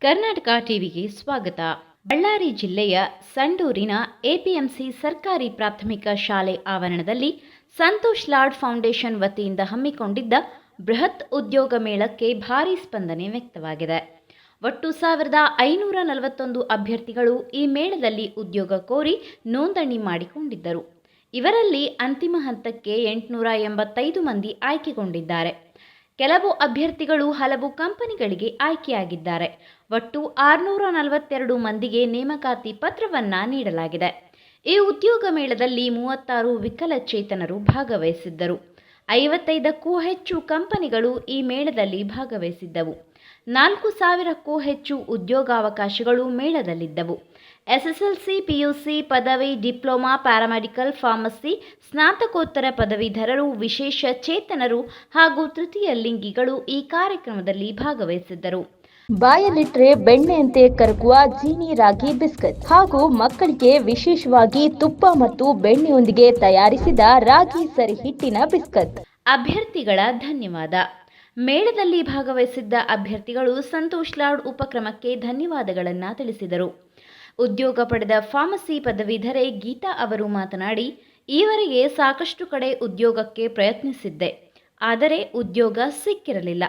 ಕರ್ನಾಟಕ ಟಿವಿಗೆ ಸ್ವಾಗತ. ಬಳ್ಳಾರಿ ಜಿಲ್ಲೆಯ ಸಂಡೂರಿನ ಎಪಿಎಂಸಿ ಸರ್ಕಾರಿ ಪ್ರಾಥಮಿಕ ಶಾಲೆ ಆವರಣದಲ್ಲಿ ಸಂತೋಷ್ ಲಾಡ್ ಫೌಂಡೇಶನ್ ವತಿಯಿಂದ ಹಮ್ಮಿಕೊಂಡಿದ್ದ ಬೃಹತ್ ಉದ್ಯೋಗ ಮೇಳಕ್ಕೆ ಭಾರೀ ಸ್ಪಂದನೆ ವ್ಯಕ್ತವಾಗಿದೆ. ಒಟ್ಟು 1541 ಅಭ್ಯರ್ಥಿಗಳು ಈ ಮೇಳದಲ್ಲಿ ಉದ್ಯೋಗ ಕೋರಿ ನೋಂದಣಿ ಮಾಡಿಕೊಂಡಿದ್ದರು. ಇವರಲ್ಲಿ ಅಂತಿಮ ಹಂತಕ್ಕೆ 885 ಮಂದಿ ಆಯ್ಕೆಗೊಂಡಿದ್ದಾರೆ. ಕೆಲವು ಅಭ್ಯರ್ಥಿಗಳು ಹಲವು ಕಂಪನಿಗಳಿಗೆ ಆಯ್ಕೆಯಾಗಿದ್ದಾರೆ. ಒಟ್ಟು 642 ಮಂದಿಗೆ ನೇಮಕಾತಿ ಪತ್ರವನ್ನು ನೀಡಲಾಗಿದೆ. ಈ ಉದ್ಯೋಗ ಮೇಳದಲ್ಲಿ 36 ವಿಕಲಚೇತನರು ಭಾಗವಹಿಸಿದ್ದರು. 55ಕ್ಕೂ ಹೆಚ್ಚು ಕಂಪನಿಗಳು ಈ ಮೇಳದಲ್ಲಿ ಭಾಗವಹಿಸಿದ್ದವು. 4000ಕ್ಕೂ ಹೆಚ್ಚು ಉದ್ಯೋಗಾವಕಾಶಗಳು ಮೇಳದಲ್ಲಿದ್ದವು. ಎಸ್ಎಸ್ಎಲ್ಸಿ, ಪಿಯುಸಿ, ಪದವಿ, ಡಿಪ್ಲೊಮಾ, ಪ್ಯಾರಾಮೆಡಿಕಲ್, ಫಾರ್ಮಸಿ, ಸ್ನಾತಕೋತ್ತರ ಪದವೀಧರರು, ವಿಶೇಷ ಚೇತನರು ಹಾಗೂ ತೃತೀಯ ಲಿಂಗಿಗಳು ಈ ಕಾರ್ಯಕ್ರಮದಲ್ಲಿ ಭಾಗವಹಿಸಿದ್ದರು. ಬಾಯಲ್ಲಿಟ್ಟರೆ ಬೆಣ್ಣೆಯಂತೆ ಕರಗುವ ಜೀನಿ ರಾಗಿ ಬಿಸ್ಕತ್ ಹಾಗೂ ಮಕ್ಕಳಿಗೆ ವಿಶೇಷವಾಗಿ ತುಪ್ಪ ಮತ್ತು ಬೆಣ್ಣೆಯೊಂದಿಗೆ ತಯಾರಿಸಿದ ರಾಗಿ ಸರಿ ಹಿಟ್ಟಿನ ಬಿಸ್ಕತ್. ಅಭ್ಯರ್ಥಿಗಳ ಧನ್ಯವಾದ. ಮೇಳದಲ್ಲಿ ಭಾಗವಹಿಸಿದ್ದ ಅಭ್ಯರ್ಥಿಗಳು ಸಂತೋಷ್ ಲಾಡ್ ಉಪಕ್ರಮಕ್ಕೆ ಧನ್ಯವಾದಗಳನ್ನು ತಿಳಿಸಿದರು. ಉದ್ಯೋಗ ಪಡೆದ ಫಾರ್ಮಸಿ ಪದವೀಧರೆ ಗೀತಾ ಅವರು ಮಾತನಾಡಿ, ಈವರೆಗೆ ಸಾಕಷ್ಟು ಕಡೆ ಉದ್ಯೋಗಕ್ಕೆ ಪ್ರಯತ್ನಿಸಿದ್ದೆ, ಆದರೆ ಉದ್ಯೋಗ ಸಿಕ್ಕಿರಲಿಲ್ಲ.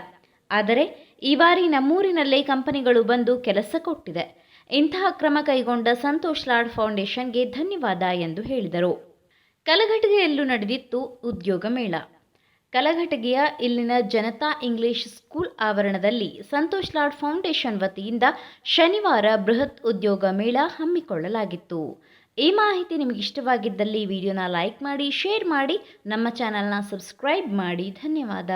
ಆದರೆ ಈ ಬಾರಿ ನಮ್ಮೂರಿನಲ್ಲೇ ಕಂಪನಿಗಳು ಬಂದು ಕೆಲಸ ಕೊಟ್ಟಿದೆ. ಇಂತಹ ಕ್ರಮ ಕೈಗೊಂಡ ಸಂತೋಷ್ ಲಾಡ್ ಫೌಂಡೇಶನ್ಗೆ ಧನ್ಯವಾದ ಎಂದು ಹೇಳಿದರು. ಕಲಘಟಗಿಯಲ್ಲೂ ನಡೆದಿತ್ತು ಉದ್ಯೋಗ ಮೇಳ. ಕಲಘಟಗಿಯ ಇಲ್ಲಿನ ಜನತಾ ಇಂಗ್ಲಿಷ್ ಸ್ಕೂಲ್ ಆವರಣದಲ್ಲಿ ಸಂತೋಷ್ ಲಾಡ್ ಫೌಂಡೇಶನ್ ವತಿಯಿಂದ ಶನಿವಾರ ಬೃಹತ್ ಉದ್ಯೋಗ ಮೇಳ ಹಮ್ಮಿಕೊಳ್ಳಲಾಗಿತ್ತು. ಈ ಮಾಹಿತಿ ನಿಮಗೆ ಇಷ್ಟವಾಗಿದ್ದಲ್ಲಿ ವಿಡಿಯೋನ ಲೈಕ್ ಮಾಡಿ, ಶೇರ್ ಮಾಡಿ, ನಮ್ಮ ಚಾನಲ್ನ ಸಬ್ಸ್ಕ್ರೈಬ್ ಮಾಡಿ. ಧನ್ಯವಾದ.